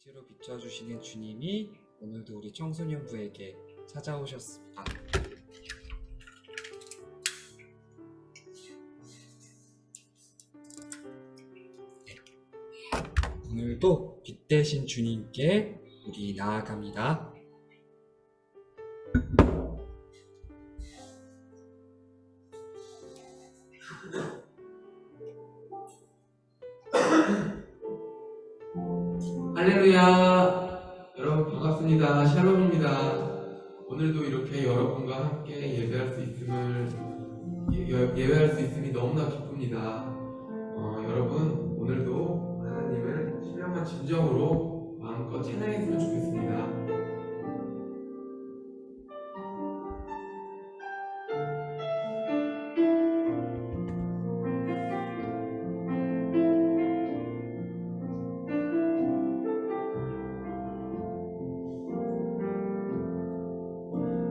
빛으로 비춰주시는 주님이 오늘도 우리 청소년부에게 찾아오셨습니다. 오늘도 빛 대신 주님께 우리 나아갑니다. 할렐루야! 여러분 반갑습니다. 샬롬입니다. 오늘도 이렇게 여러분과 함께 예배할 수 있음이 너무나 기쁩니다. 여러분 오늘도 하나님을 신령한 진정으로 마음껏 찬양했으면 좋겠습니다.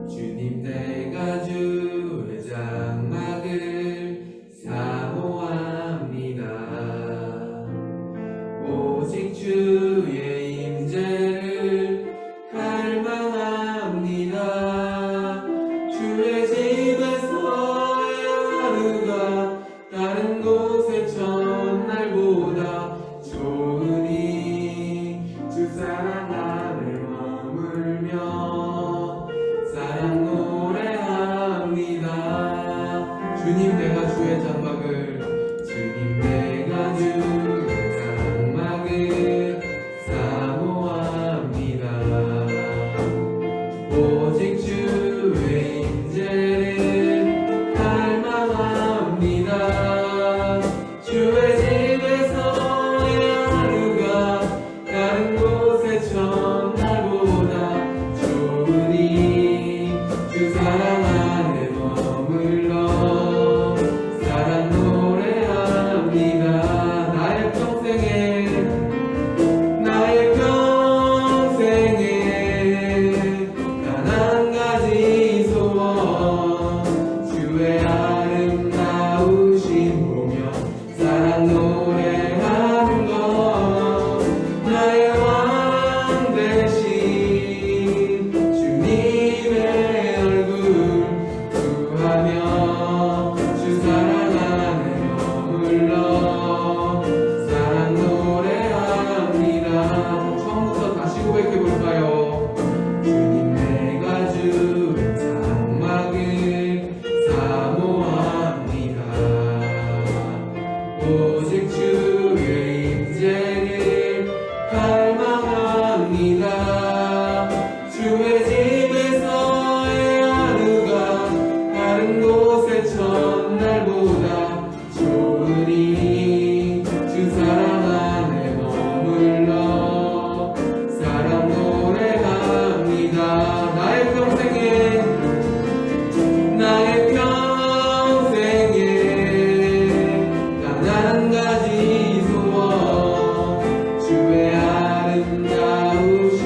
주님 내가 주의 장막을 사모합니다. 오직 주의 임재를 갈망합니다. 주의 집에서의 하루가 다른 곳의 첫날보다 좋으니 주 사랑 안에 머물며 사랑 노래합니다. 주님 내가 주의 장막을 주님 내가 주의 장막을 사모합니다. 오직 주의 임재를 갈망합니다. 주의 집에서의 하루가 다른 곳의 첫날보다 좋으니 주 사랑 안에 머물러 사랑 노래합니다. 나의 평생에 단 한 가지 소원 주의 아름다우신 보며 사랑 노래하는 것 나의 왕 되신 주님의 얼굴 구하며 주 사랑 안에 머물러 사랑 노래합니다. 처음부터 다시 고백해볼까요? 주님 내가 주의 장막을 사모합니다. 오직 주의 임재를 갈망합니다. 주의 집에서의 하루가 다른 곳의 첫날보다 좋으니 주 사랑 안에 머물러 사랑 노래합니다. 나의 평생에 단 한 가지 소원 주의 아름다우신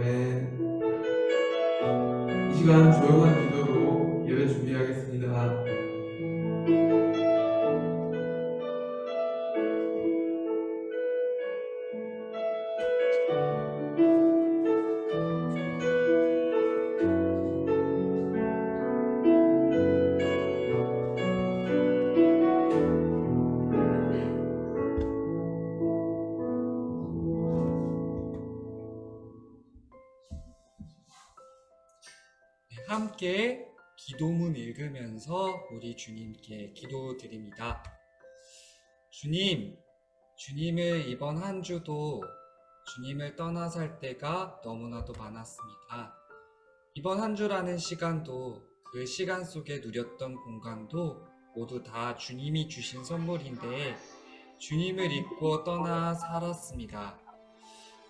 아멘. 이 시간 조용한 기도로 예배 준비하겠습니다. 함께 기도문 읽으면서 우리 주님께 기도드립니다. 주님, 주님을 이번 한 주도 주님을 떠나 살 때가 너무나도 많았습니다. 이번 한 주라는 시간도 그 시간 속에 누렸던 공간도 모두 다 주님이 주신 선물인데 주님을 잊고 떠나 살았습니다.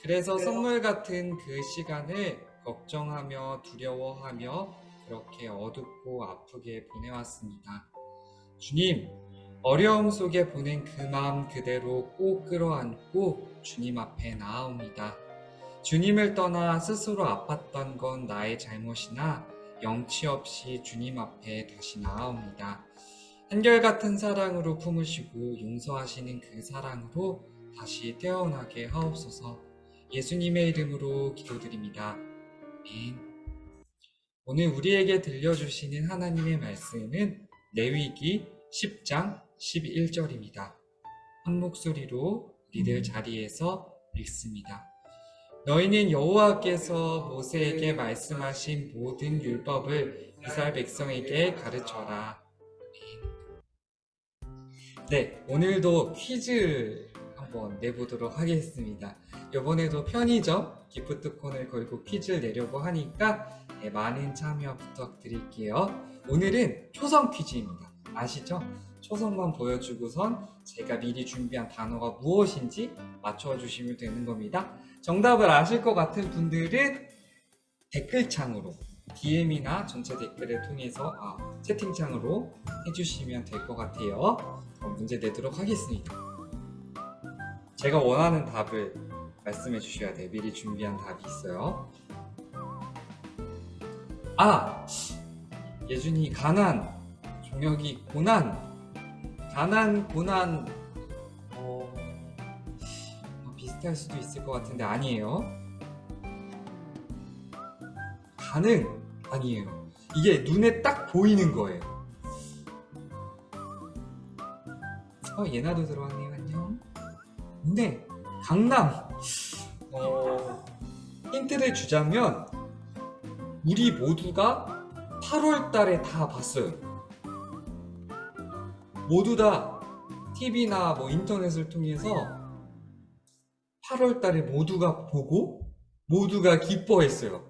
그래서 선물 같은 그 시간을 걱정하며 두려워하며 그렇게 어둡고 아프게 보내왔습니다. 주님, 어려움 속에 보낸 그 마음 그대로 꼭 끌어안고 주님 앞에 나아옵니다. 주님을 떠나 스스로 아팠던 건 나의 잘못이나 영치 없이 주님 앞에 다시 나아옵니다. 한결같은 사랑으로 품으시고 용서하시는 그 사랑으로 다시 태어나게 하옵소서. 예수님의 이름으로 기도드립니다. 아멘. 오늘 우리에게 들려주시는 하나님의 말씀은 레위기 10장 11절입니다. 한 목소리로 우리들 자리에서 읽습니다. 너희는 여호와께서 모세에게 말씀하신 모든 율법을 이스라엘 백성에게 가르쳐라. 네, 오늘도 퀴즈 한번 내보도록 하겠습니다. 이번에도 편의점 기프트콘을 걸고 퀴즈를 내려고 하니까 많은 참여 부탁드릴게요. 오늘은 초성 퀴즈입니다. 아시죠? 초성만 보여주고선 제가 미리 준비한 단어가 무엇인지 맞춰주시면 되는 겁니다. 정답을 아실 것 같은 분들은 댓글창으로 DM이나 전체 댓글을 통해서 채팅창으로 해주시면 될 것 같아요. 그럼 문제 내도록 하겠습니다. 제가 원하는 답을 말씀해 주셔야 돼요. 미리 준비한 답이 있어요. 예준이 가난, 종혁이 고난, 가난, 고난, 비슷할 수도 있을 것 같은데 아니에요. 가능 아니에요. 이게 눈에 딱 보이는 거예요. 예나도 들어왔네요. 안녕. 근데 강남, 힌트를 주자면 우리 모두가 8월 달에 다 봤어요. 모두 다 TV나 인터넷을 통해서 8월 달에 모두가 보고 모두가 기뻐했어요.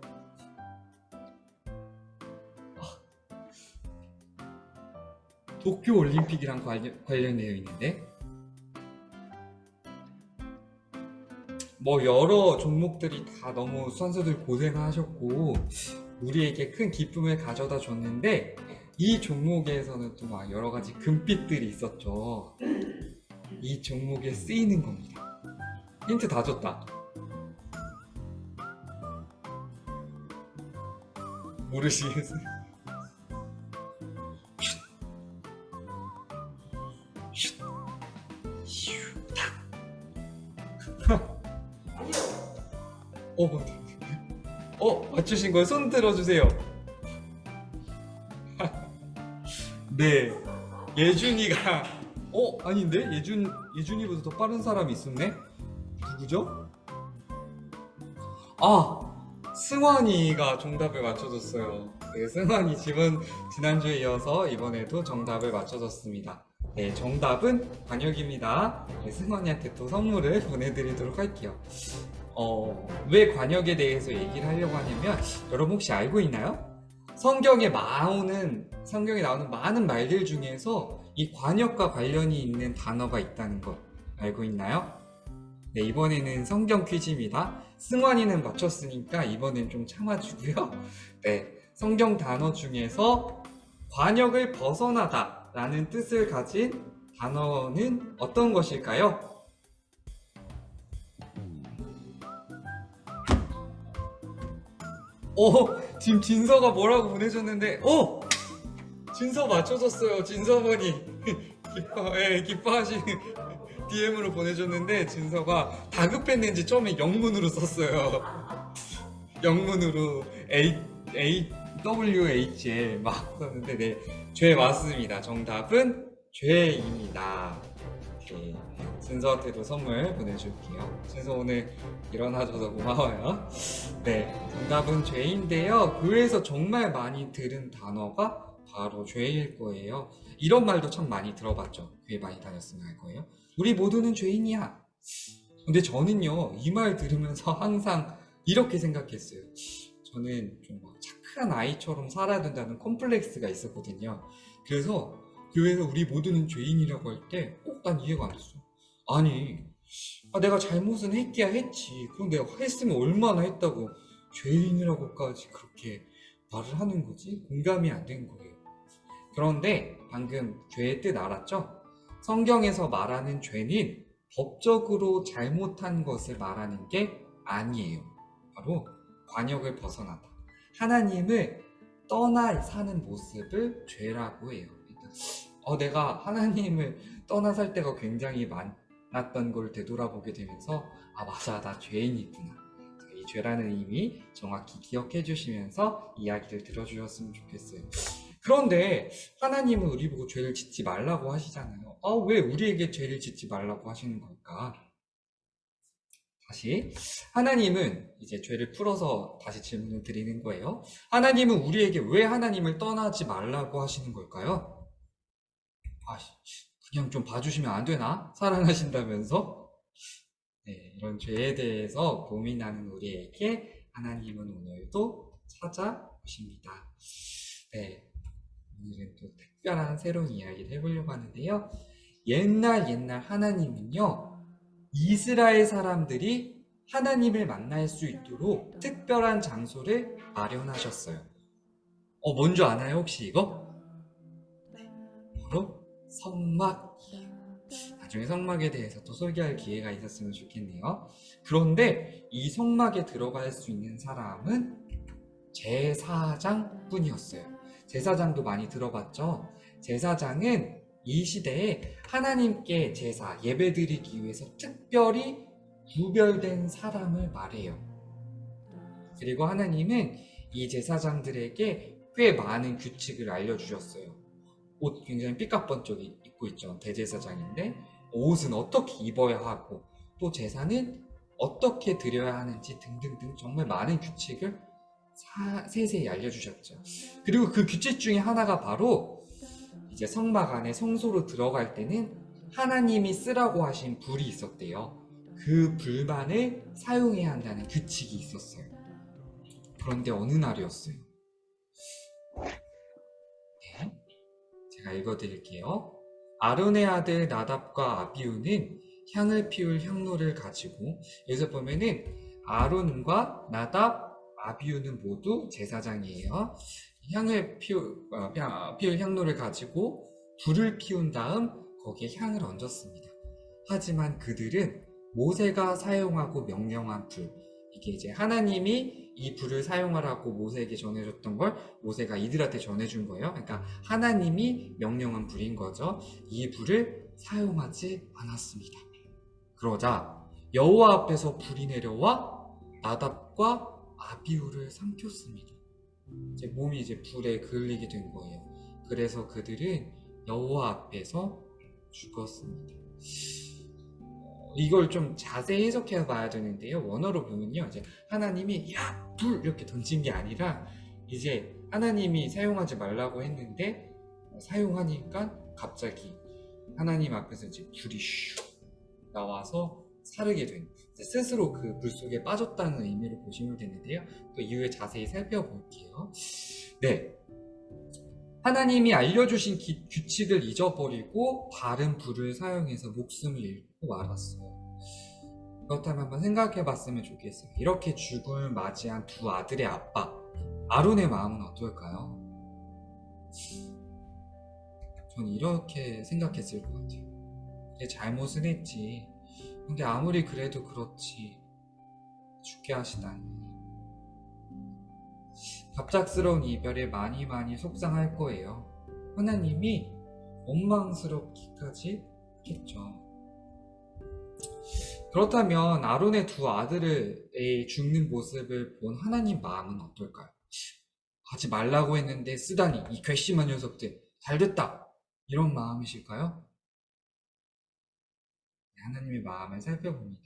도쿄 올림픽이랑 관련되어 있는데 여러 종목들이 다 너무 선수들 고생하셨고 우리에게 큰 기쁨을 가져다 줬는데 이 종목에서는 또 여러 가지 금빛들이 있었죠. 이 종목에 쓰이는 겁니다. 힌트 다 줬다. 모르시겠어요? 맞추신 거예요? 손 들어주세요. 네, 예준이가 아닌데? 예준이보다 더 빠른 사람이 있었네? 누구죠? 승환이가 정답을 맞춰줬어요. 네, 승환이 지난주에 이어서 이번에도 정답을 맞춰줬습니다. 네, 정답은 관역입니다. 네, 승환이한테 또 선물을 보내드리도록 할게요. 왜 관역에 대해서 얘기를 하려고 하냐면 여러분 혹시 알고 있나요? 성경에 나오는 많은 말들 중에서 이 관역과 관련이 있는 단어가 있다는 거 알고 있나요? 네, 이번에는 성경 퀴즈입니다. 승환이는 맞췄으니까 이번엔 좀 참아주고요. 네, 성경 단어 중에서 관역을 벗어나다 라는 뜻을 가진 단어는 어떤 것일까요? 지금 진서가 뭐라고 보내줬는데, 진서 맞춰줬어요. 진서분이 기뻐하시는 DM으로 보내줬는데, 진서가 다급했는지 처음에 영문으로 썼어요. 영문으로 WHL 막 썼는데, 네, 죄 맞습니다. 정답은 죄입니다. 네, 진서한테도 선물 보내줄게요. 진서 오늘 일어나줘서 고마워요. 네, 정답은 죄인데요. 교회에서 정말 많이 들은 단어가 바로 죄일 거예요. 이런 말도 참 많이 들어봤죠. 교회 많이 다녔으면 할 거예요. 우리 모두는 죄인이야. 근데 저는요, 이 말 들으면서 항상 이렇게 생각했어요. 저는 좀 막 착한 아이처럼 살아야 된다는 컴플렉스가 있었거든요. 그래서 교회에서 우리 모두는 죄인이라고 할 때 난 이해가 안 됐어. 아니, 내가 잘못은 했기야 했지. 그럼 내가 했으면 얼마나 했다고 죄인이라고까지 그렇게 말을 하는 거지? 공감이 안 된 거예요. 그런데 방금 죄의 뜻 알았죠? 성경에서 말하는 죄는 법적으로 잘못한 것을 말하는 게 아니에요. 바로 관역을 벗어나다. 하나님을 떠나 사는 모습을 죄라고 해요. 내가 하나님을 떠나 살 때가 굉장히 많았던 걸 되돌아보게 되면서 맞아, 나 죄인이구나. 이 죄라는 의미 정확히 기억해 주시면서 이야기를 들어주셨으면 좋겠어요. 그런데 하나님은 우리 보고 죄를 짓지 말라고 하시잖아요. 왜 우리에게 죄를 짓지 말라고 하시는 걸까? 다시, 하나님은 이제 죄를 풀어서 다시 질문을 드리는 거예요. 하나님은 우리에게 왜 하나님을 떠나지 말라고 하시는 걸까요? 그냥 좀 봐주시면 안 되나? 사랑하신다면서? 네, 이런 죄에 대해서 고민하는 우리에게 하나님은 오늘도 찾아오십니다. 네, 오늘은 또 특별한 새로운 이야기를 해보려고 하는데요. 옛날 하나님은요, 이스라엘 사람들이 하나님을 만날 수 있도록 특별한 장소를 마련하셨어요. 뭔지 아나요, 혹시 이거? 네, 바로 성막이에요. 나중에 성막에 대해서 또 소개할 기회가 있었으면 좋겠네요. 그런데 이 성막에 들어갈 수 있는 사람은 제사장 뿐이었어요. 제사장도 많이 들어봤죠? 제사장은 이 시대에 하나님께 제사, 예배드리기 위해서 특별히 구별된 사람을 말해요. 그리고 하나님은 이 제사장들에게 꽤 많은 규칙을 알려주셨어요. 옷 굉장히 삐까뻔쩍 입고 있죠. 대제사장인데 옷은 어떻게 입어야 하고 또 제사는 어떻게 드려야 하는지 등등등 정말 많은 규칙을 세세히 알려주셨죠. 그리고 그 규칙 중에 하나가 바로 이제 성막 안에 성소로 들어갈 때는 하나님이 쓰라고 하신 불이 있었대요. 그 불만을 사용해야 한다는 규칙이 있었어요. 그런데 어느 날이었어요. 네, 제가 읽어드릴게요. 아론의 아들 나답과 아비후는 향을 피울 향로를 가지고, 여기서 보면은 아론과 나답, 아비후는 모두 제사장이에요. 향을 피울 향로를 가지고 불을 피운 다음 거기에 향을 얹었습니다. 하지만 그들은 모세가 사용하고 명령한 불, 이게 이제 하나님이 이 불을 사용하라고 모세에게 전해줬던 걸 모세가 이들한테 전해준 거예요. 그러니까 하나님이 명령한 불인 거죠. 이 불을 사용하지 않았습니다. 그러자 여호와 앞에서 불이 내려와 나답과 아비후를 삼켰습니다. 이제 몸이 이제 불에 그을리게 된 거예요. 그래서 그들은 여호와 앞에서 죽었습니다. 이걸 좀 자세히 해석해 봐야 되는데요. 원어로 보면요, 이제 하나님이 야, 불 이렇게 던진 게 아니라 이제 하나님이 사용하지 말라고 했는데 사용하니까 갑자기 하나님 앞에서 이제 불이 슉 나와서 사르게 된, 스스로 그 불 속에 빠졌다는 의미로 보시면 되는데요. 또 이후에 자세히 살펴볼게요. 네, 하나님이 알려주신 규칙을 잊어버리고 다른 불을 사용해서 목숨을 잃고 말았어요. 그렇다면 한번 생각해 봤으면 좋겠어요. 이렇게 죽음을 맞이한 두 아들의 아빠 아론의 마음은 어떨까요? 전 이렇게 생각했을 것 같아요. 그래, 잘못은 했지. 근데 아무리 그래도 그렇지 죽게 하시다니. 갑작스러운 이별에 많이 속상할 거예요. 하나님이 원망스럽기까지 했겠죠. 그렇다면 아론의 두 아들의 죽는 모습을 본 하나님 마음은 어떨까요? 하지 말라고 했는데 쓰다니, 이 괘씸한 녀석들, 잘됐다, 이런 마음이실까요? 하나님의 마음을 살펴봅니다.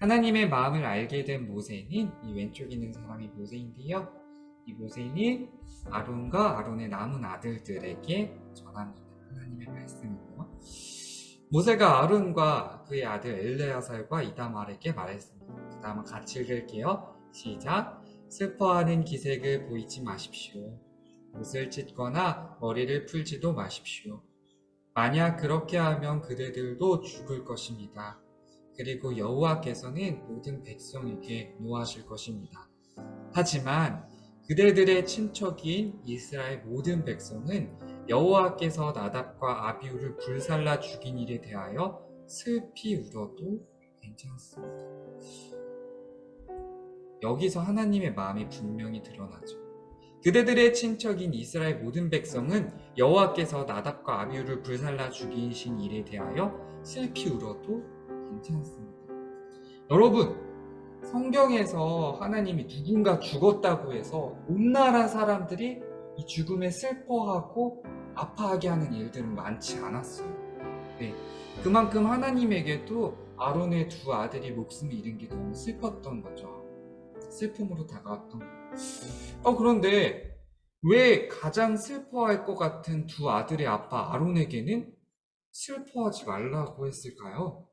하나님의 마음을 알게 된 모세는, 이 왼쪽에 있는 사람이 모세인데요, 이 모세는 아론과 아론의 남은 아들들에게 전합니다. 하나님의 말씀이요. 모세가 아론과 그의 아들 엘레아살과 이다말에게 말했습니다. 그 다음은 같이 읽을게요. 시작. 슬퍼하는 기색을 보이지 마십시오. 옷을 찢거나 머리를 풀지도 마십시오. 만약 그렇게 하면 그대들도 죽을 것입니다. 그리고 여호와께서는 모든 백성에게 노하실 것입니다. 하지만 그대들의 친척인 이스라엘 모든 백성은 여호와께서 나답과 아비후를 불살라 죽인 일에 대하여 슬피 울어도 괜찮습니다. 여기서 하나님의 마음이 분명히 드러나죠. 그대들의 친척인 이스라엘 모든 백성은 여호와께서 나답과 아비후를 불살라 죽이신 일에 대하여 슬피 울어도 괜찮습니다. 여러분, 성경에서 하나님이 누군가 죽었다고 해서 온 나라 사람들이 이 죽음에 슬퍼하고 아파하게 하는 일들은 많지 않았어요. 네, 그만큼 하나님에게도 아론의 두 아들이 목숨을 잃은 게 너무 슬펐던 거죠. 슬픔으로 다가왔던 거예요. 그런데 왜 가장 슬퍼할 것 같은 두 아들의 아빠 아론에게는 슬퍼하지 말라고 했을까요?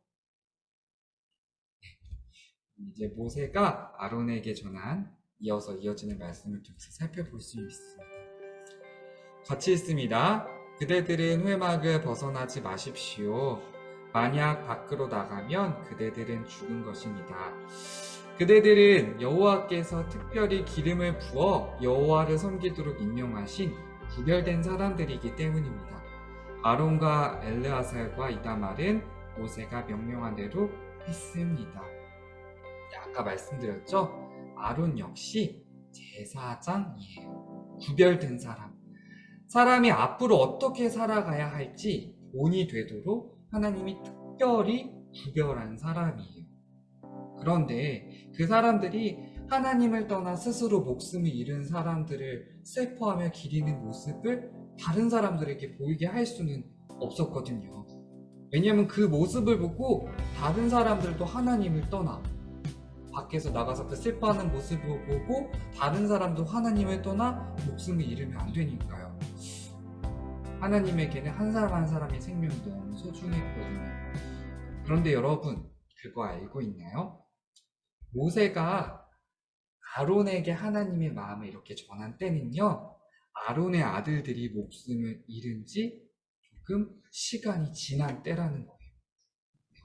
이제 모세가 아론에게 전한 이어서 이어지는 말씀을 통해서 살펴볼 수 있습니다. 같이 있습니다. 그대들은 회막을 벗어나지 마십시오. 만약 밖으로 나가면 그대들은 죽은 것입니다. 그대들은 여호와께서 특별히 기름을 부어 여호와를 섬기도록 임명하신 구별된 사람들이기 때문입니다. 아론과 엘르아살과 이다말은 모세가 명령한 대로 했습니다. 아까 말씀드렸죠? 아론 역시 제사장이에요. 구별된 사람. 사람이 앞으로 어떻게 살아가야 할지 본이 되도록 하나님이 특별히 구별한 사람이에요. 그런데 그 사람들이 하나님을 떠나 스스로 목숨을 잃은 사람들을 슬퍼하며 기리는 모습을 다른 사람들에게 보이게 할 수는 없었거든요. 왜냐하면 그 모습을 보고 다른 사람들도 하나님을 떠나 밖에서 나가서 그 슬퍼하는 모습을 보고 다른 사람도 하나님을 떠나 목숨을 잃으면 안 되니까요. 하나님에게는 한 사람 한 사람의 생명이 너무 소중했거든요. 그런데 여러분, 그거 알고 있나요? 모세가 아론에게 하나님의 마음을 이렇게 전한 때는요, 아론의 아들들이 목숨을 잃은 지 조금 시간이 지난 때라는 거예요.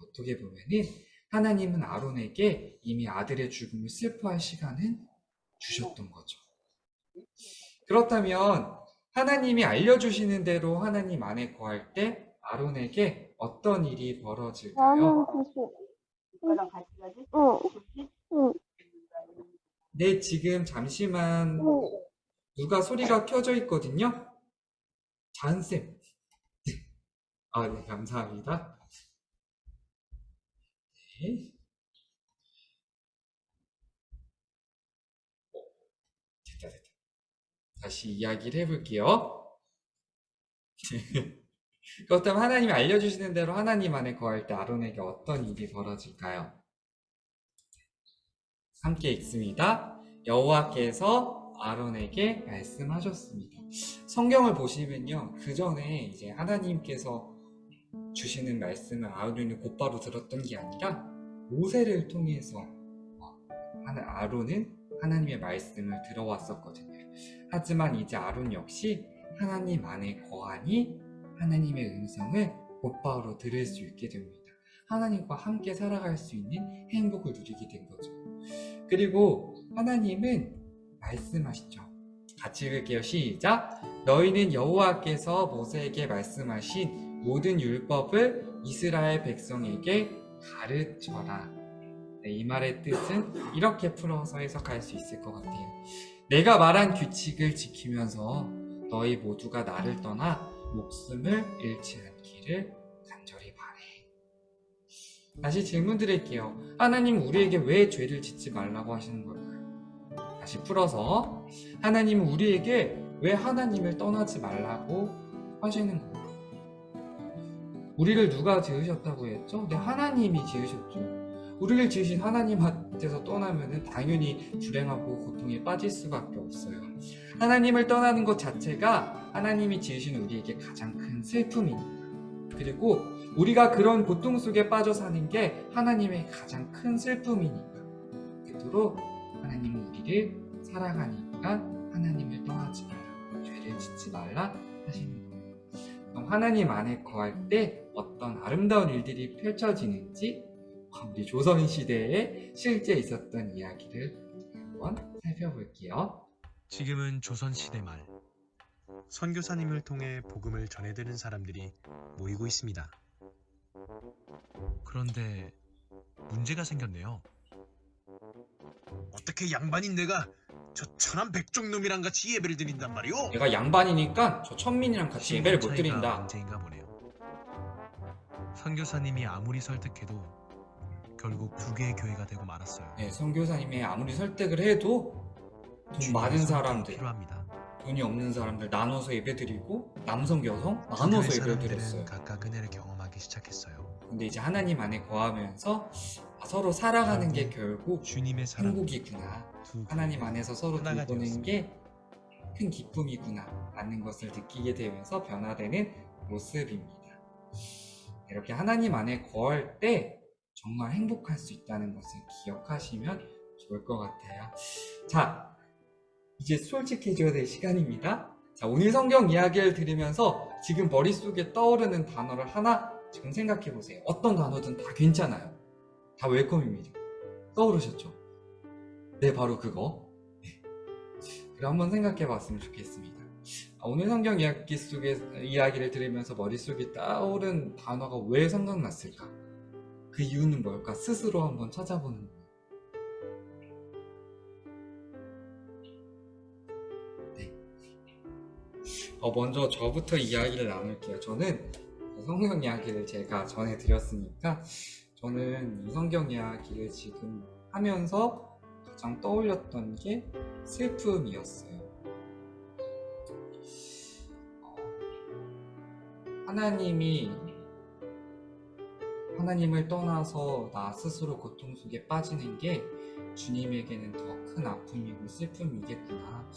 어떻게 보면은 하나님은 아론에게 이미 아들의 죽음을 슬퍼할 시간은 주셨던 거죠. 그렇다면 하나님이 알려주시는 대로 하나님 안에 거할 때 아론에게 어떤 일이 벌어질까요? 이거랑 같이 가지? 응. 네, 지금 잠시만 누가 소리가 켜져 있거든요? 자은쌤. 네, 감사합니다. 네. 됐다. 다시 이야기를 해볼게요. 그렇다면 하나님이 알려주시는 대로 하나님 안에 거할 때 아론에게 어떤 일이 벌어질까요? 함께 읽습니다. 여호와께서 아론에게 말씀하셨습니다. 성경을 보시면요, 그 전에 이제 하나님께서 주시는 말씀을 아론이 곧바로 들었던 게 아니라 모세를 통해서 아론은 하나님의 말씀을 들어왔었거든요. 하지만 이제 아론 역시 하나님 안에 거하니 하나님의 음성을 곧바로 들을 수 있게 됩니다. 하나님과 함께 살아갈 수 있는 행복을 누리게 된 거죠. 그리고 하나님은 말씀하시죠. 같이 읽을게요. 시작. 너희는 여호와께서 모세에게 말씀하신 모든 율법을 이스라엘 백성에게 가르쳐라. 네, 이 말의 뜻은 이렇게 풀어서 해석할 수 있을 것 같아요. 내가 말한 규칙을 지키면서 너희 모두가 나를 떠나 목숨을 잃지 않기를 간절히 바래. 다시 질문 드릴게요. 하나님 우리에게 왜 죄를 짓지 말라고 하시는 걸까요? 다시 풀어서 하나님은 우리에게 왜 하나님을 떠나지 말라고 하시는 걸까요? 우리를 누가 지으셨다고 했죠? 네, 하나님이 지으셨죠. 우리를 지으신 하나님한테서 떠나면 당연히 불행하고 고통에 빠질 수밖에 없어요. 하나님을 떠나는 것 자체가 하나님이 지으신 우리에게 가장 큰 슬픔이니까. 그리고 우리가 그런 고통 속에 빠져 사는 게 하나님의 가장 큰 슬픔이니까. 그토록 하나님은 우리를 사랑하니까 하나님을 떠나지 말라, 죄를 짓지 말라 하시는 거예요. 그럼 하나님 안에 거할 때 어떤 아름다운 일들이 펼쳐지는지 우리 조선시대에 실제 있었던 이야기를 한번 살펴볼게요. 지금은 조선시대 말, 선교사님을 통해 복음을 전해드는 사람들이 모이고 있습니다. 그런데 문제가 생겼네요. 어떻게 양반인 내가 저 천한 백종놈이랑 같이 예배를 드린단 말이오? 내가 양반이니까 저 천민이랑 같이 예배를 못 드린다. 문제인가 보네요. 선교사님이 아무리 설득해도 결국 두 개의 교회가 되고 말았어요. 네, 선교사님이 아무리 설득을 해도 돈 많은 사람들, 필요합니다. 돈이 없는 사람들 나눠서 예배드리고 남성 여성 두 나눠서 교회 예배를 사람들은 드렸어요. 각각 은혜를 경험하기 시작했어요. 근데 이제 하나님 안에 거하면서 서로 살아가는 게 결국 주님의 사랑, 행복이구나, 두 하나님 안에서 서로 하나가 돌보는 게 큰 기쁨이구나 라는 것을 느끼게 되면서 변화되는 모습입니다. 이렇게 하나님 안에 거할 때 정말 행복할 수 있다는 것을 기억하시면 좋을 것 같아요. 자, 이제 솔직해져야 될 시간입니다. 자, 오늘 성경 이야기를 들으면서 지금 머릿속에 떠오르는 단어를 하나 지금 생각해 보세요. 어떤 단어든 다 괜찮아요. 다 웰컴입니다. 떠오르셨죠? 네, 바로 그거. 네. 그럼 한번 생각해 봤으면 좋겠습니다. 오늘 성경 이야기 속에 이야기를 들으면서 머릿속에 떠오른 단어가 왜 생각났을까? 그 이유는 뭘까? 스스로 한번 찾아보는 거예요. 네. 먼저 저부터 이야기를 나눌게요. 저는 성경 이야기를 제가 전해드렸으니까 저는 이 성경 이야기를 지금 하면서 가장 떠올렸던 게 슬픔이었어요. 하나님을 떠나서 나 스스로 고통 속에 빠지는 게 주님에게는 더 큰 아픔이고 슬픔이겠구나.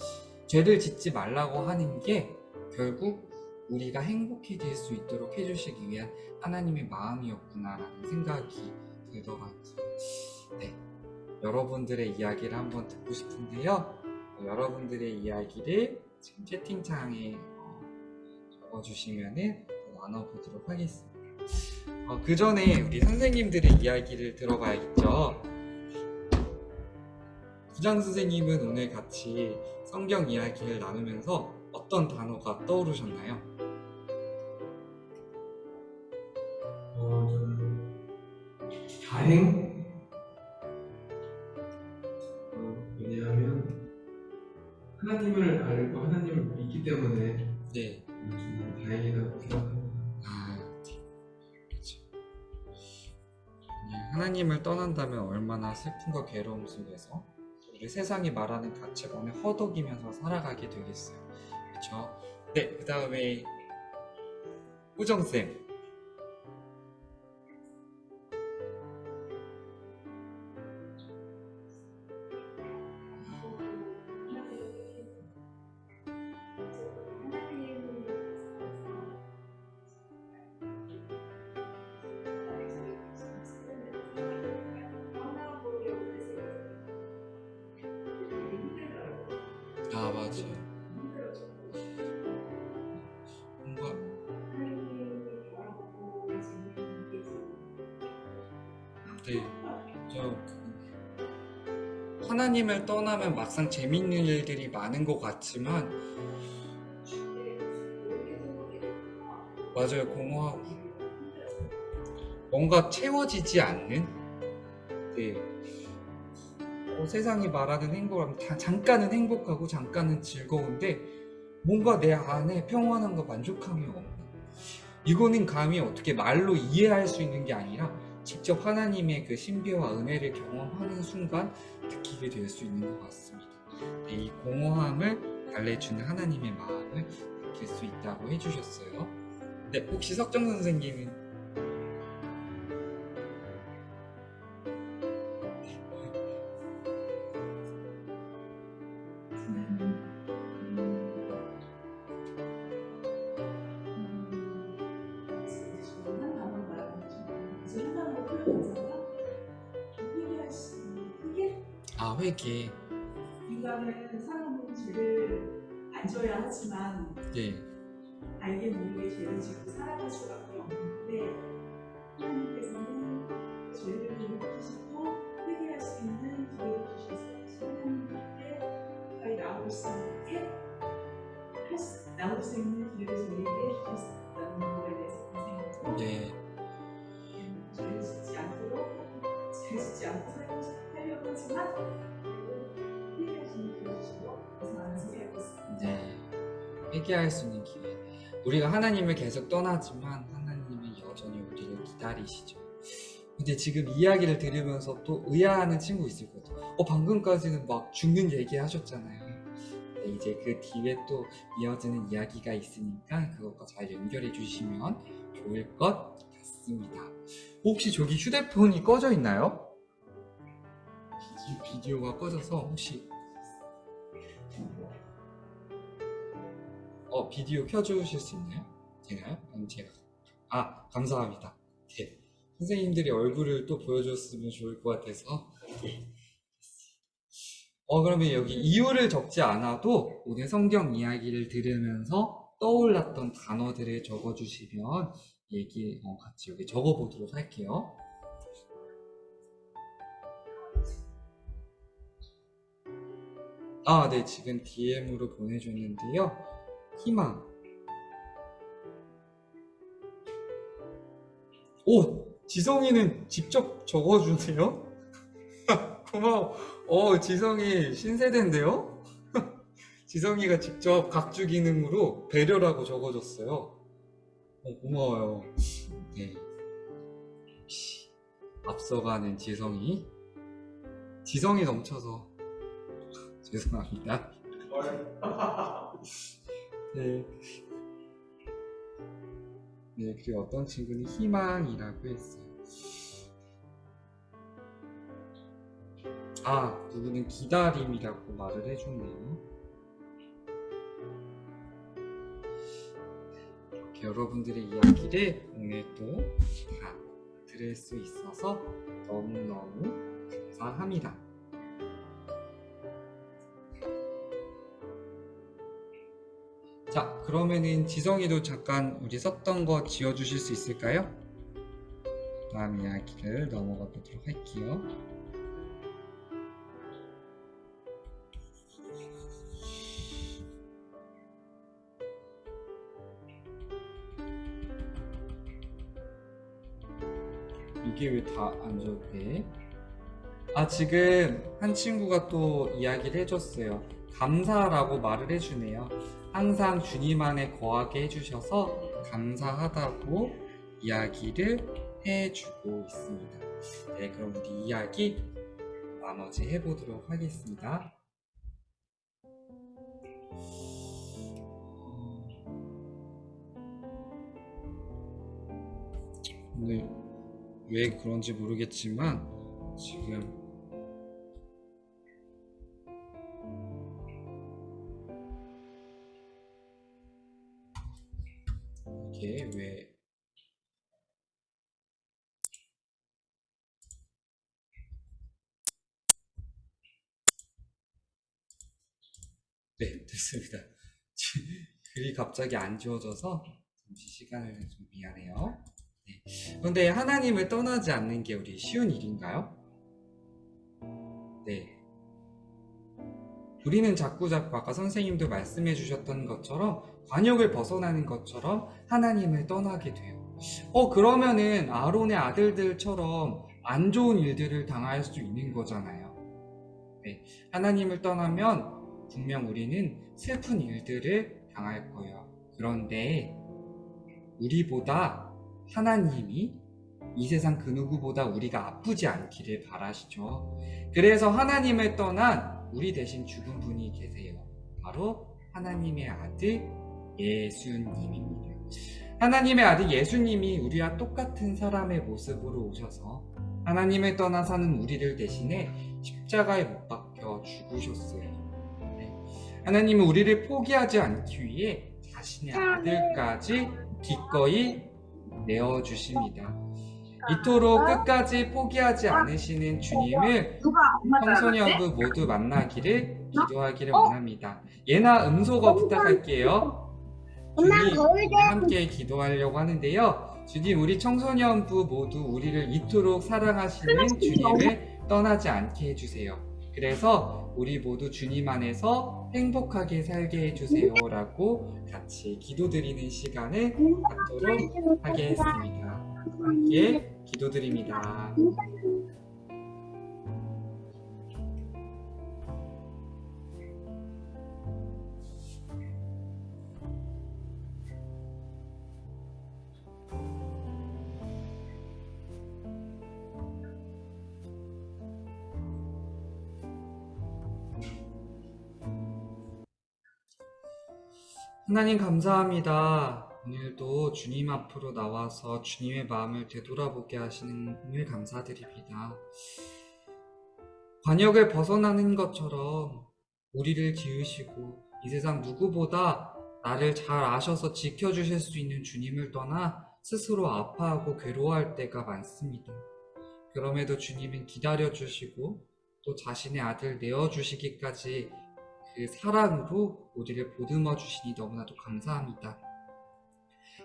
죄를 짓지 말라고 하는 게 결국 우리가 행복해질 수 있도록 해주시기 위한 하나님의 마음이었구나라는 생각이 들더라고요. 네, 여러분들의 이야기를 한번 듣고 싶은데요. 여러분들의 이야기를 지금 채팅창에 적어주시면은 나눠보도록 하겠습니다. 그 전에 우리 선생님들의 이야기를 들어봐야겠죠. 부장 선생님은 오늘 같이 성경 이야기를 나누면서 어떤 단어가 떠오르셨나요? 저는 다행? 왜냐하면 하나님을 알고 하나님을 믿기 때문에 네. 저는 다행이라고 생각합니다. 그렇죠. 하나님을 떠난다면 얼마나 슬픔과 괴로움 속에서 우리 세상이 말하는 가치관을 허덕이면서 살아가게 되겠어요. 그렇죠? 네, 그 다음에 호정쌤. 맞아요. 뭔가 네, 하나님을 떠나면 막상 재밌는 일들이 많은 것 같지만 맞아요, 공허하고 뭔가 채워지지 않는 네, 세상이 말하는 행복은 잠깐은 행복하고 잠깐은 즐거운데 뭔가 내 안에 평온함과 만족함이 없는, 이거는 감히 어떻게 말로 이해할 수 있는 게 아니라 직접 하나님의 그 신비와 은혜를 경험하는 순간 느끼게 될 수 있는 것 같습니다. 이 공허함을 달래주는 하나님의 마음을 느낄 수 있다고 해주셨어요. 네, 혹시 석정 선생님은 회개. 인간은 사람은 죄를 안 져야 하지만 네. 알게 모르게 죄를 짓고 살아갈 수밖에 없는데 하나님께서는 죄를 돌이키시고 회개할 수 있는 기회를 주셔서 하나님께 가까이 나올 수 있게 나올 수 있는 기회를 저희에게 주셨다는 거에 대해서 고생했고 네. 죄를 짓지 않도록 죄를 짓지 않고 살려고 하지만 회개하시는 기회 주시고 감사하면서 살고 있습니다. 네. 회개할 수 있는 기회. 우리가 하나님을 계속 떠나지만 하나님은 여전히 우리를 기다리시죠. 근데 지금 이야기를 들으면서 또 의아하는 친구 있을 거죠. 방금까지는 막 죽는 얘기 하셨잖아요. 네, 이제 그 뒤에 또 이어지는 이야기가 있으니까 그것과 잘 연결해 주시면 좋을 것 같습니다. 혹시 저기 휴대폰이 꺼져 있나요? 비디오가 꺼져서 혹시 비디오 켜주실 수 있나요? 되나요? 아니면 제가? 감사합니다. 네. 선생님들이 얼굴을 또 보여줬으면 좋을 것 같아서. 네. 그러면 여기 이유를 적지 않아도 오늘 성경 이야기를 들으면서 떠올랐던 단어들을 적어주시면 같이 여기 적어보도록 할게요. 네. 지금 DM으로 보내줬는데요. 희망. 지성이는 직접 적어주세요. 고마워. 지성이 신세대인데요? 지성이가 직접 각주 기능으로 배려라고 적어줬어요. 고마워요. 네. 역시 앞서가는 지성이 넘쳐서 죄송합니다. 네. 네, 그리고 어떤 친구는 희망이라고 했어요. 누구는 기다림이라고 말을 해줬네요. 이렇게 여러분들의 이야기를 오늘 또 다 들을 수 있어서 너무너무 감사합니다. 자, 그러면은 지성이도 잠깐 우리 썼던 거 지워주실 수 있을까요? 다음 이야기를 넘어가 보도록 할게요. 이게 왜 다 안 적대? 지금 한 친구가 또 이야기를 해줬어요. 감사라고 말을 해주네요. 항상 주님 안에 거하게 해주셔서 감사하다고 이야기를 해주고 있습니다. 네, 그럼 우리 이야기 나머지 해보도록 하겠습니다. 오늘 왜 그런지 모르겠지만 지금 이게 왜 네, 됐습니다. 글이 갑자기 안 지워져서 잠시 시간을 좀 미안해요. 네. 그런데 하나님을 떠나지 않는 게 우리 쉬운 일인가요? 네. 우리는 자꾸 아까 선생님도 말씀해 주셨던 것처럼 관역을 벗어나는 것처럼 하나님을 떠나게 돼요. 그러면은 아론의 아들들처럼 안 좋은 일들을 당할 수 있는 거잖아요. 하나님을 떠나면 분명 우리는 슬픈 일들을 당할 거예요. 그런데 우리보다 하나님이 이 세상 그 누구보다 우리가 아프지 않기를 바라시죠. 그래서 하나님을 떠난 우리 대신 죽은 분이 계세요. 바로 하나님의 아들 예수님입니다. 하나님의 아들 예수님이 우리와 똑같은 사람의 모습으로 오셔서 하나님을 떠나 사는 우리를 대신해 십자가에 못 박혀 죽으셨어요. 하나님은 우리를 포기하지 않기 위해 자신의 아들까지 기꺼이 내어주십니다. 이토록 끝까지 포기하지 않으시는 주님을 청소년부 모두 만나기를 기도하기를 원합니다. 예나 음소거 부탁할게요. 주님 함께 기도하려고 하는데요. 주님, 우리 청소년부 모두 우리를 이토록 사랑하시는 주님을 떠나지 않게 해주세요. 그래서 우리 모두 주님 안에서 행복하게 살게 해주세요 라고 같이 기도드리는 시간을 갖도록 하겠습니다. 함께 기도드립니다. 하나님 감사합니다. 오늘도 주님 앞으로 나와서 주님의 마음을 되돌아보게 하시는 감사드립니다. 관역을 벗어나는 것처럼 우리를 지으시고 이 세상 누구보다 나를 잘 아셔서 지켜주실 수 있는 주님을 떠나 스스로 아파하고 괴로워할 때가 많습니다. 그럼에도 주님은 기다려주시고 또 자신의 아들 내어주시기까지 그 사랑으로 우리를 보듬어 주시니 너무나도 감사합니다.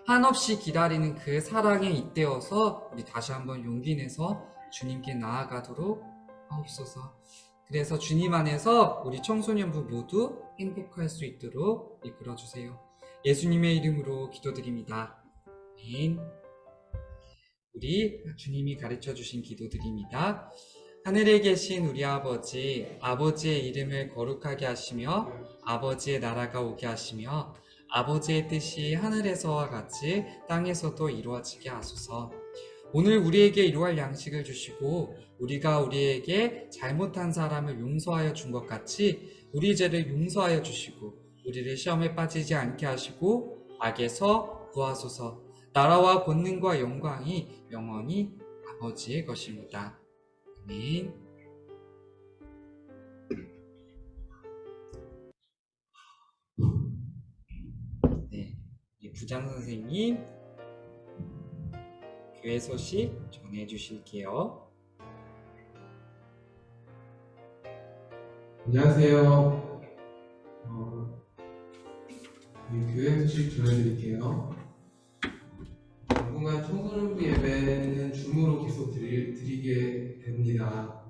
한없이 기다리는 그 사랑에 잇대어서 우리 다시 한번 용기 내서 주님께 나아가도록 하옵소서. 그래서 주님 안에서 우리 청소년부 모두 행복할 수 있도록 이끌어 주세요. 예수님의 이름으로 기도드립니다. 아멘. 우리 주님이 가르쳐 주신 기도드립니다. 하늘에 계신 우리 아버지, 아버지의 이름을 거룩하게 하시며 아버지의 나라가 오게 하시며 아버지의 뜻이 하늘에서와 같이 땅에서도 이루어지게 하소서. 오늘 우리에게 이루할 양식을 주시고 우리가 우리에게 잘못한 사람을 용서하여 준 것 같이 우리 죄를 용서하여 주시고 우리를 시험에 빠지지 않게 하시고 악에서 구하소서. 나라와 권능과 영광이 영원히 아버지의 것입니다. 아멘. 네, 부장 선생님 교회 소식 전해 주실게요. 안녕하세요. 교회 소식 전해드릴게요. 당분간 청소년부 예배는 줌으로 계속 드리게 됩니다.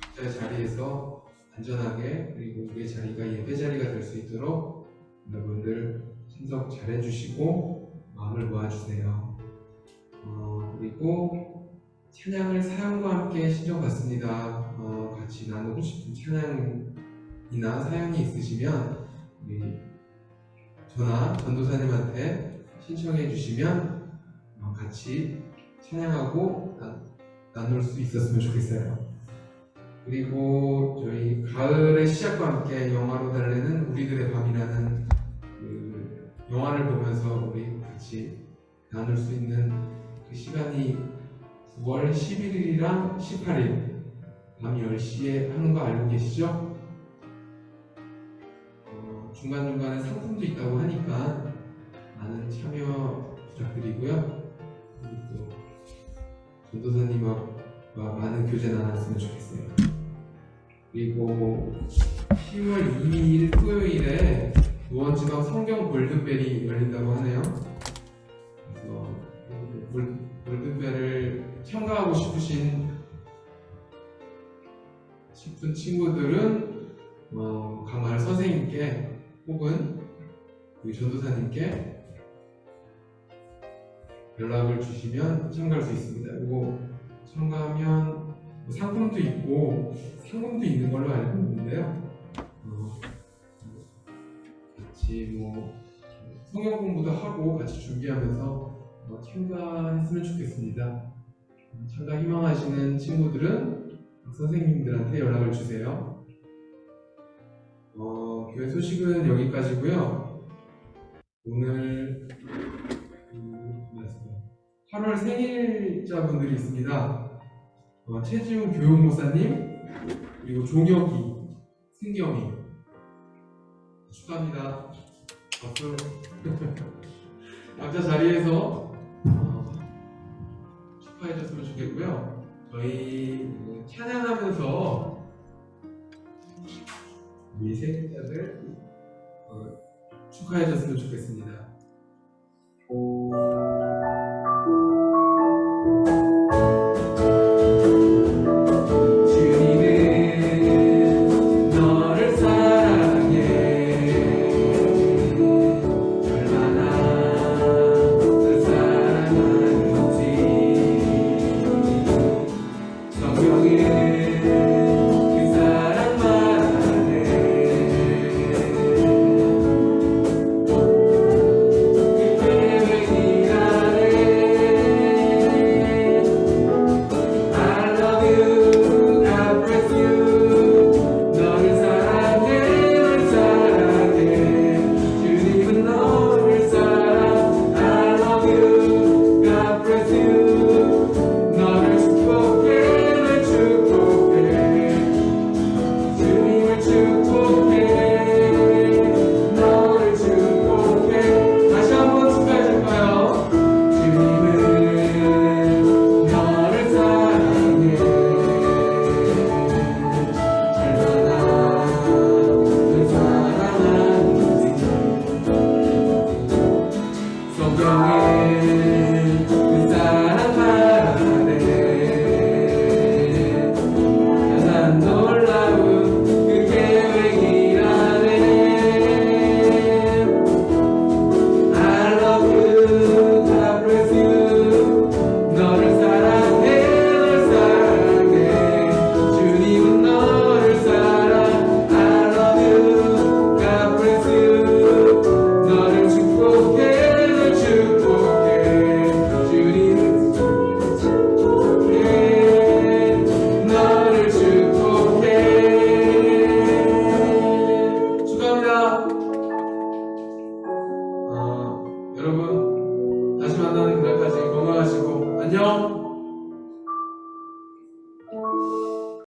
각자의 자리에서 안전하게 그리고 우리의 자리가 예배 자리가 될 수 있도록 여러분들 참석 잘 해주시고 마음을 모아주세요. 그리고 찬양을 사연과 함께 신청받습니다. 같이 나누고 싶은 찬양이나 사연이 있으시면 우리 저나 전도사님한테 신청해 주시면 같이 찬양하고 나눌 수 있었으면 좋겠어요. 그리고 저희 가을의 시작과 함께 영화로 달래는 우리들의 밤이라는 그 영화를 보면서 우리 같이 나눌 수 있는 그 시간이 9월 11일이랑 18일 밤 10시에 하는 거 알고 계시죠? 중간중간에 상품도 있다고 하니까 많은 참여 부탁드리고요. 또 전도사님과 많은 교제 나눴으면 좋겠어요. 그리고 10월 2일 토요일에 노원지방 성경 골든벨이 열린다고 하네요. 그래서 골든벨을 참가하고 싶은 친구들은 강할 선생님께 혹은 우리 전도사님께 연락을 주시면 참가할 수 있습니다. 그리고 참가하면 상품도 있고 상금도 있는 걸로 알고 있는데요. 같이 성경 공부도 하고 같이 준비하면서 참가했으면 좋겠습니다. 참가 희망하시는 친구들은 선생님들한테 연락을 주세요. 교회 소식은 여기까지고요. 오늘 8월 생일자분들이 있습니다. 최지훈 교육목사님 그리고 종혁이, 승경이 축하합니다. 박수. 각자 자리에서 축하해줬으면 좋겠고요. 저희 찬양하면서 이 생일자들 축하해줬으면 좋겠습니다.